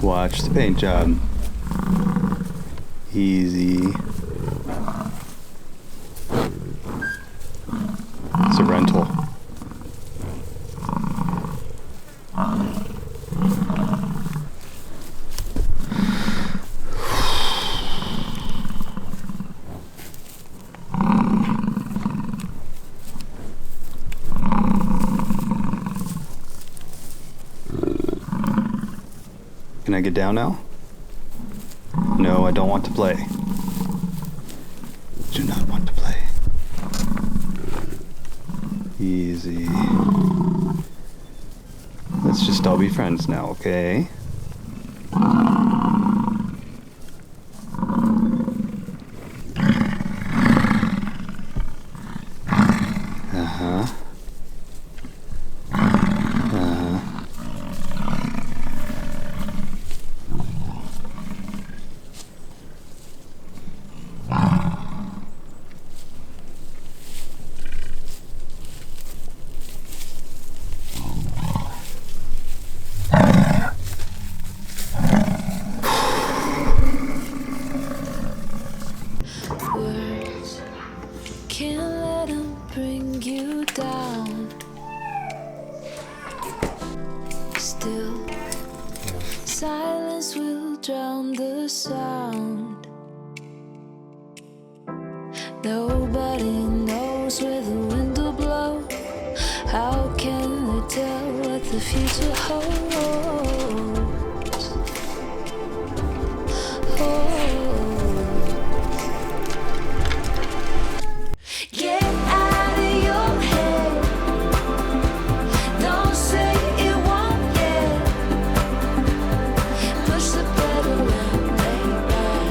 Watch the paint job. Easy. It's a rental. Can I get down now? No, I don't want to play. Do not want to play. Easy. Let's just all be friends now, okay? Uh-huh. Words can't let them bring you down. Still, silence will drown the sound. Nobody knows where the wind will blow. How can they tell what the future holds? Get out of your head. Don't say it won't yet. Push the pedal and lay back.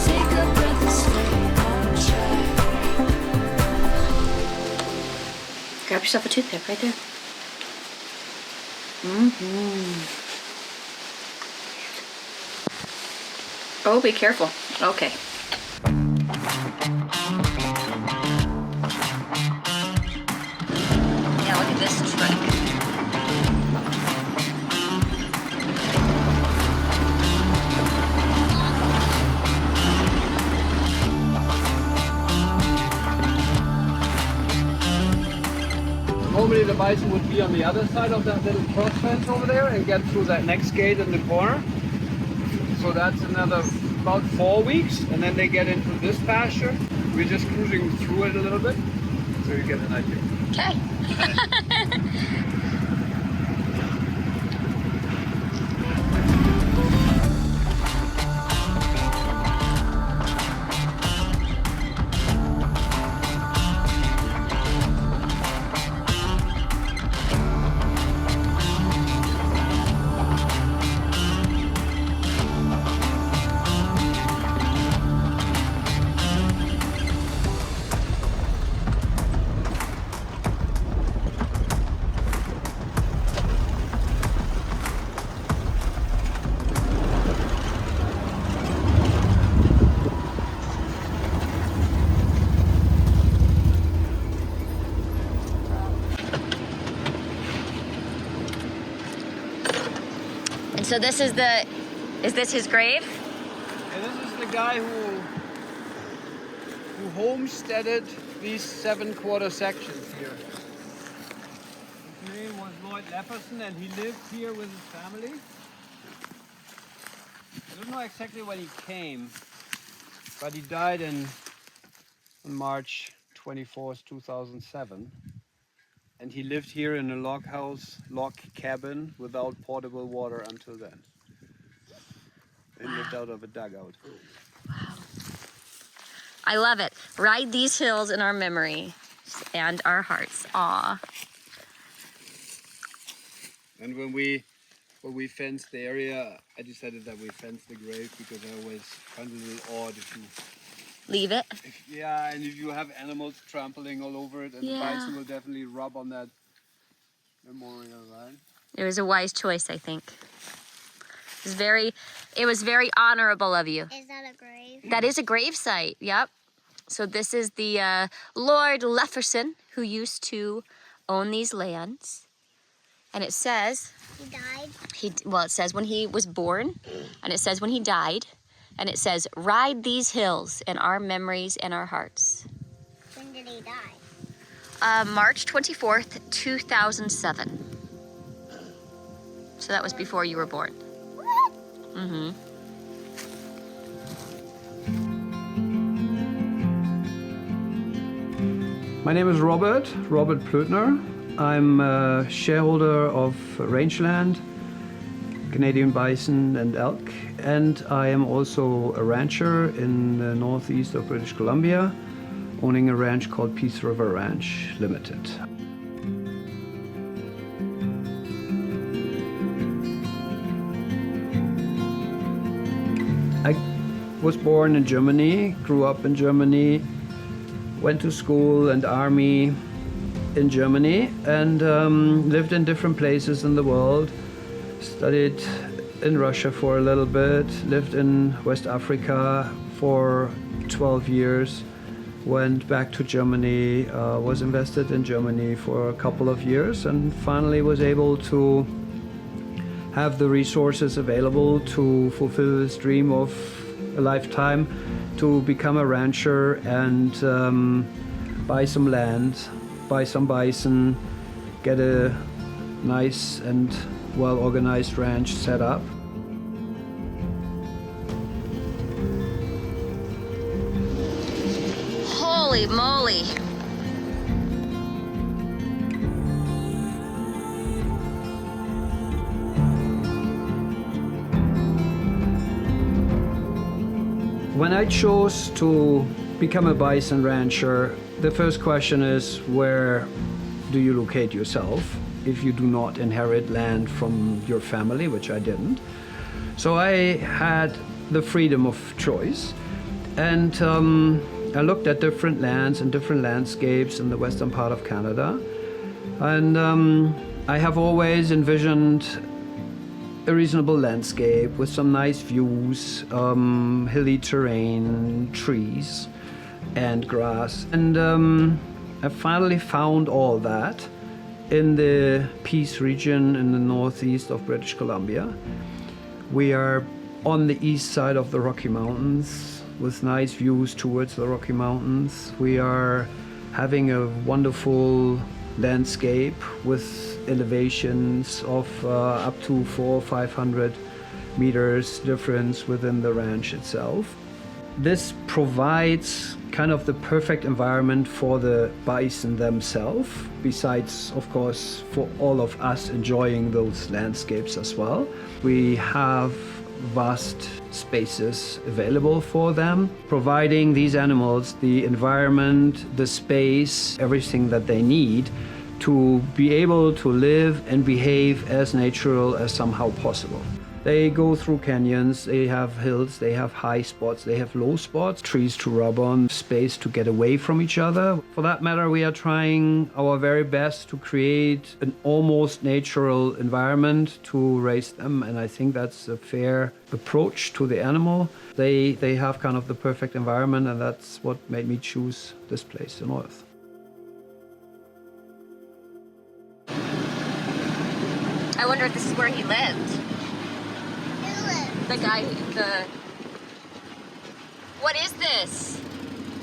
Take a breath and stay on track. Grab yourself a toothpick right there. Oh, be careful. Okay. Yeah, look at this trick. Normally the bison would be on the other side of that little cross fence over there and get through that next gate in the corner. So that's another about 4 weeks, and then they get into this pasture. We're just cruising through it a little bit, so you get an idea. Okay. So this is is this his grave? And this is the guy who homesteaded these 7-quarter sections here. His name was Lloyd Lefferson, and he lived here with his family. I don't know exactly when he came, but he died on March 24th, 2007. And he lived here in a log house, log cabin, without portable water until then. And lived out of a dugout. Wow. I love it. Ride these hills in our memory and our hearts. Aw. And when we fenced the area, I decided that we fenced the grave because I always find it a little odd if you Leave it? yeah, and if you have animals trampling all over it, and the bison will definitely rub on that memorial line. It was a wise choice, I think. It was very honorable of you. Is that a grave? That is a grave site, yep. So this is the Lord Lefferson, who used to own these lands. And it says... He died? Well, it says when he was born, and it says when he died, and it says, ride these hills in our memories and our hearts. When did he die? March 24th, 2007. So that was before you were born. What? Mm-hmm. My name is Robert Plötner. I'm a shareholder of rangeland, Canadian bison and elk, and I am also a rancher in the northeast of British Columbia, owning a ranch called Peace River Ranch Limited. I was born in Germany, grew up in Germany, went to school and army in Germany, and lived in different places in the world. Studied in Russia for a little bit, lived in West Africa for 12 years, went back to Germany, was invested in Germany for a couple of years, and finally was able to have the resources available to fulfill this dream of a lifetime, to become a rancher and buy some land, buy some bison, get a nice and well-organized ranch set up. Holy moly. When I chose to become a bison rancher, the first question is, where do you locate yourself if you do not inherit land from your family, which I didn't? So I had the freedom of choice, and I looked at different lands and different landscapes in the western part of Canada, and I have always envisioned a reasonable landscape with some nice views, hilly terrain, trees and grass. And I finally found all that in the Peace region in the northeast of British Columbia. We are on the east side of the Rocky Mountains with nice views towards the Rocky Mountains. We are having a wonderful landscape with elevations of up to 400 or 500 meters difference within the ranch itself. This provides kind of the perfect environment for the bison themselves, besides, of course, for all of us enjoying those landscapes as well. We have vast spaces available for them, providing these animals the environment, the space, everything that they need to be able to live and behave as natural as somehow possible. They go through canyons, they have hills, they have high spots, they have low spots, trees to rub on, space to get away from each other. For that matter, we are trying our very best to create an almost natural environment to raise them, and I think that's a fair approach to the animal. They have kind of the perfect environment, and that's what made me choose this place on Earth. I wonder if this is where he lived. Who lived? The guy, What is this?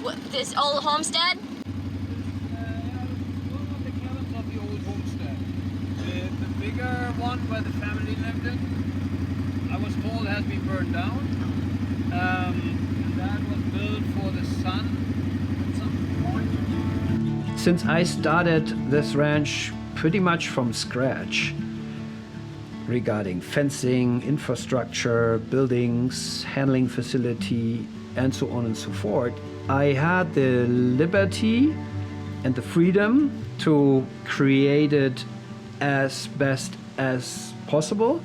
What, this old homestead? One of the cabins of the old homestead. The bigger one where the family lived in, I was told has been burned down. And that was built for the son at some point. Since I started this ranch pretty much from scratch, regarding fencing, infrastructure, buildings, handling facility, and so on and so forth, I had the liberty and the freedom to create it as best as possible,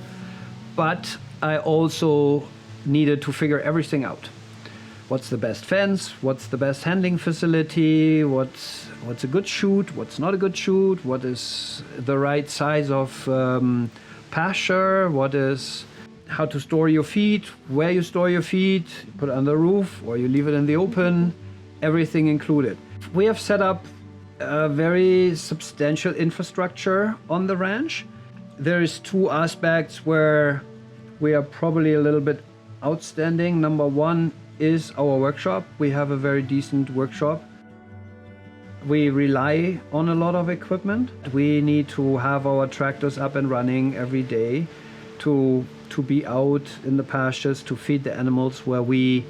but I also needed to figure everything out. What's the best fence? What's the best handling facility? What's a good chute? What's not a good chute? What is the right size of pasture? What is how to store your feed, where you store your feed, you put it on the roof or you leave it in the open, everything included. We have set up a very substantial infrastructure on the ranch, There is two aspects where we are probably a little bit outstanding. Number one is our workshop. We have a very decent workshop. We rely on a lot of equipment. We need to have our tractors up and running every day to be out in the pastures, to feed the animals where we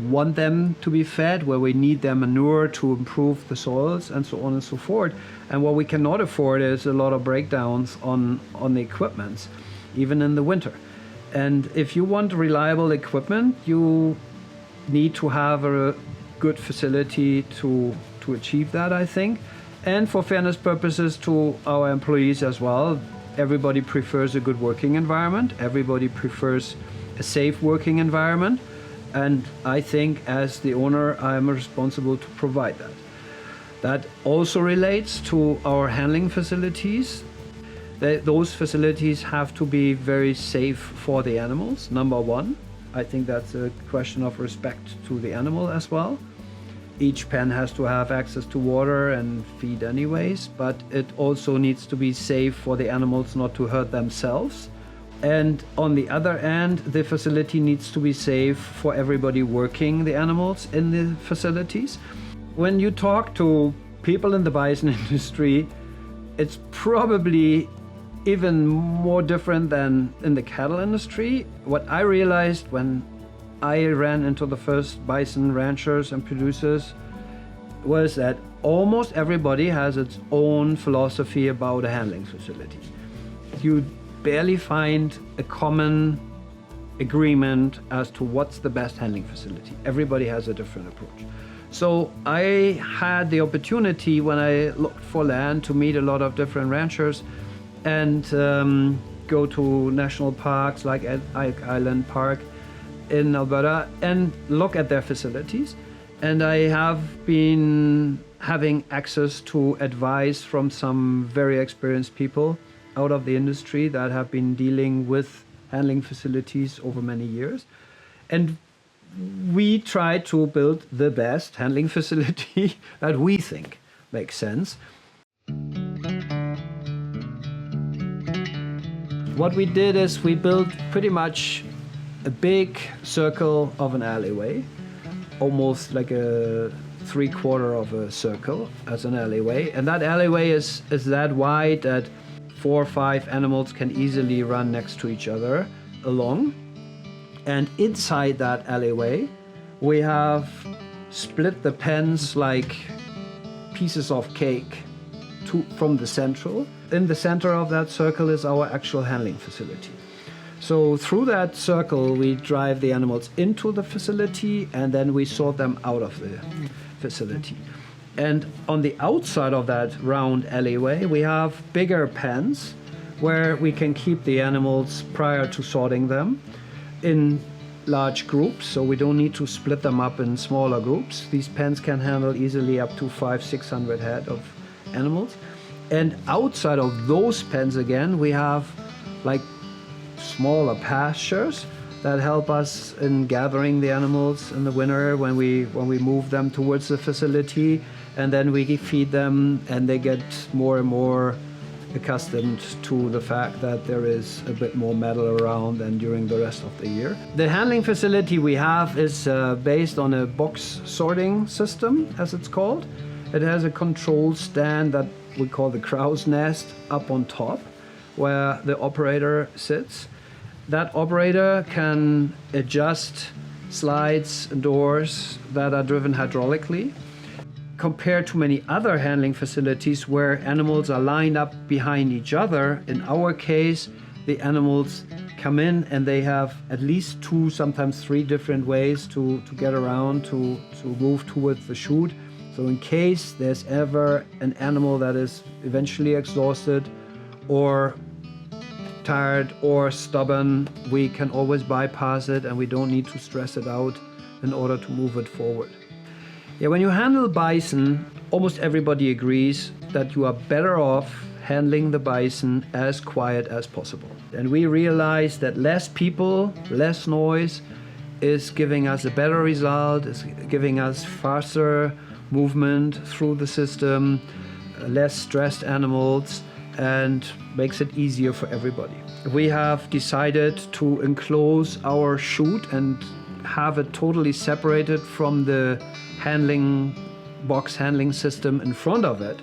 want them to be fed, where we need their manure to improve the soils, and so on and so forth. And what we cannot afford is a lot of breakdowns on the equipment, even in the winter. And if you want reliable equipment, you need to have a good facility to achieve that, I think. And for fairness purposes to our employees as well, everybody prefers a good working environment. Everybody prefers a safe working environment. And I think as the owner, I am responsible to provide that. That also relates to our handling facilities. Those facilities have to be very safe for the animals, number one. I think that's a question of respect to the animal as well. Each pen has to have access to water and feed anyways, but it also needs to be safe for the animals not to hurt themselves. And on the other end, the facility needs to be safe for everybody working the animals in the facilities. When you talk to people in the bison industry, it's probably even more different than in the cattle industry. What I realized when I ran into the first bison ranchers and producers was that almost everybody has its own philosophy about a handling facility. You barely find a common agreement as to what's the best handling facility. Everybody has a different approach. So I had the opportunity when I looked for land to meet a lot of different ranchers and go to national parks like at Ike Island Park in Alberta and look at their facilities. And I have been having access to advice from some very experienced people out of the industry that have been dealing with handling facilities over many years. And we try to build the best handling facility that we think makes sense. What we did is we built pretty much a big circle of an alleyway, almost like a 3/4 of a circle as an alleyway. And that alleyway is that wide that 4 or 5 animals can easily run next to each other along. And inside that alleyway, we have split the pens like pieces of cake from the central. In the center of that circle is our actual handling facility. So through that circle, we drive the animals into the facility and then we sort them out of the facility. And on the outside of that round alleyway, we have bigger pens where we can keep the animals prior to sorting them in large groups, so we don't need to split them up in smaller groups. These pens can handle easily up to 500-600 head of animals. And outside of those pens again, we have like smaller pastures that help us in gathering the animals in the winter when we move them towards the facility, and then we feed them and they get more and more accustomed to the fact that there is a bit more metal around than during the rest of the year. The handling facility we have is based on a box sorting system, as it's called. It has a control stand that we call the crow's nest up on top, where the operator sits. That operator can adjust slides and doors that are driven hydraulically. Compared to many other handling facilities where animals are lined up behind each other, in our case, the animals come in and they have at least 2, sometimes 3 different ways to get around, to move towards the chute. So in case there's ever an animal that is eventually exhausted or tired or stubborn, we can always bypass it and we don't need to stress it out in order to move it forward. Yeah, when you handle bison, almost everybody agrees that you are better off handling the bison as quiet as possible. And we realize that less people, less noise is giving us a better result, is giving us faster movement through the system, less stressed animals, and makes it easier for everybody. We have decided to enclose our chute and have it totally separated from the box handling system in front of it,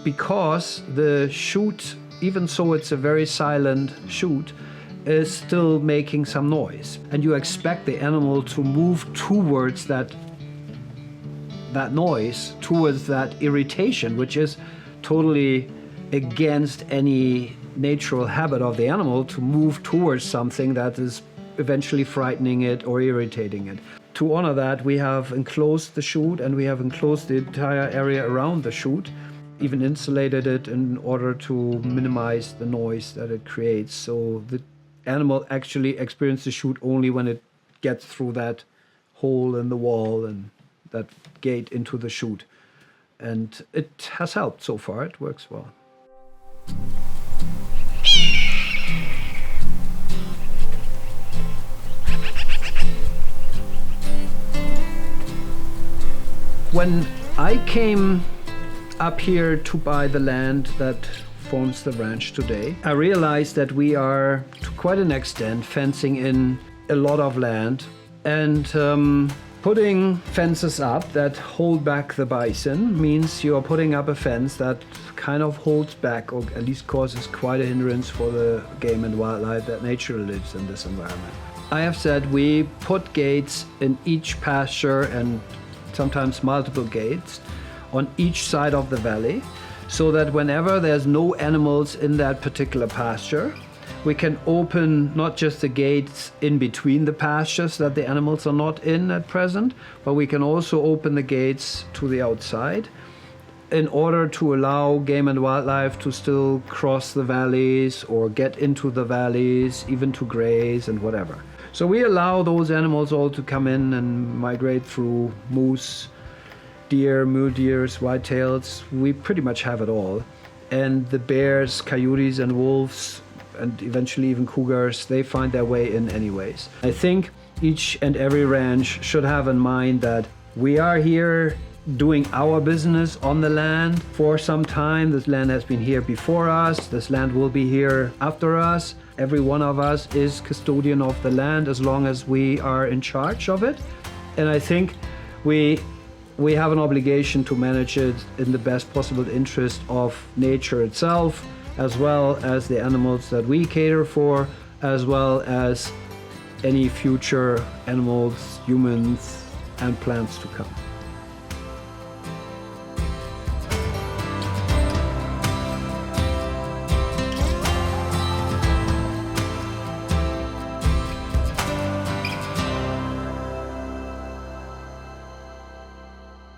because the chute, even so it's a very silent chute, is still making some noise, and you expect the animal to move towards that noise, towards that irritation, which is totally against any natural habit of the animal to move towards something that is eventually frightening it or irritating it. To honor that, we have enclosed the chute, and we have enclosed the entire area around the chute, even insulated it in order to minimize the noise that it creates. So the animal actually experiences the chute only when it gets through that hole in the wall and that gate into the chute. And it has helped so far. It works well. When I came up here to buy the land that forms the ranch today, I realized that we are, to quite an extent, fencing in a lot of land and putting fences up that hold back the bison means you are putting up a fence that kind of holds back, or at least causes quite a hindrance for the game and wildlife that naturally lives in this environment. I have said we put gates in each pasture, and sometimes multiple gates on each side of the valley, so that whenever there's no animals in that particular pasture, we can open not just the gates in between the pastures that the animals are not in at present, but we can also open the gates to the outside in order to allow game and wildlife to still cross the valleys or get into the valleys, even to graze and whatever. So we allow those animals all to come in and migrate through: moose, deer, mule deers, whitetails. We pretty much have it all. And the bears, coyotes and wolves, and eventually even cougars, they find their way in anyways. I think each and every ranch should have in mind that we are here doing our business on the land for some time. This land has been here before us. This land will be here after us. Every one of us is custodian of the land as long as we are in charge of it. And I think we have an obligation to manage it in the best possible interest of nature itself, as well as the animals that we cater for, as well as any future animals, humans, and plants to come.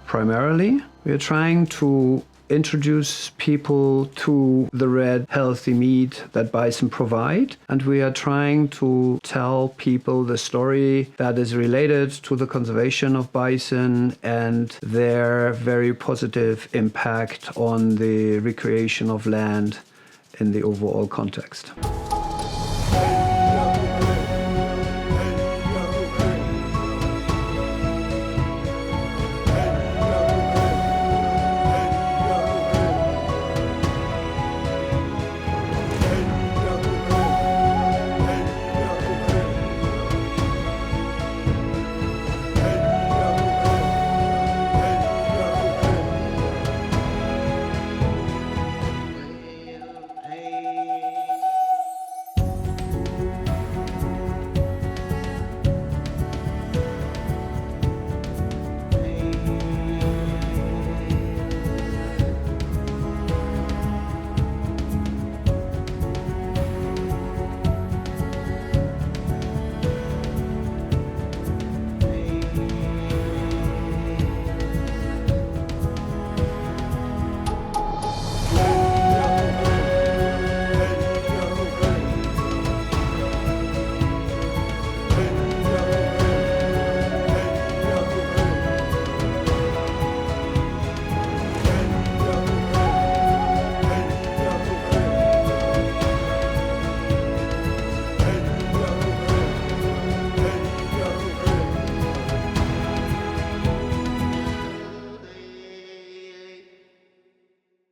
Primarily, we are trying to introduce people to the red, healthy meat that bison provide. And we are trying to tell people the story that is related to the conservation of bison and their very positive impact on the recreation of land in the overall context.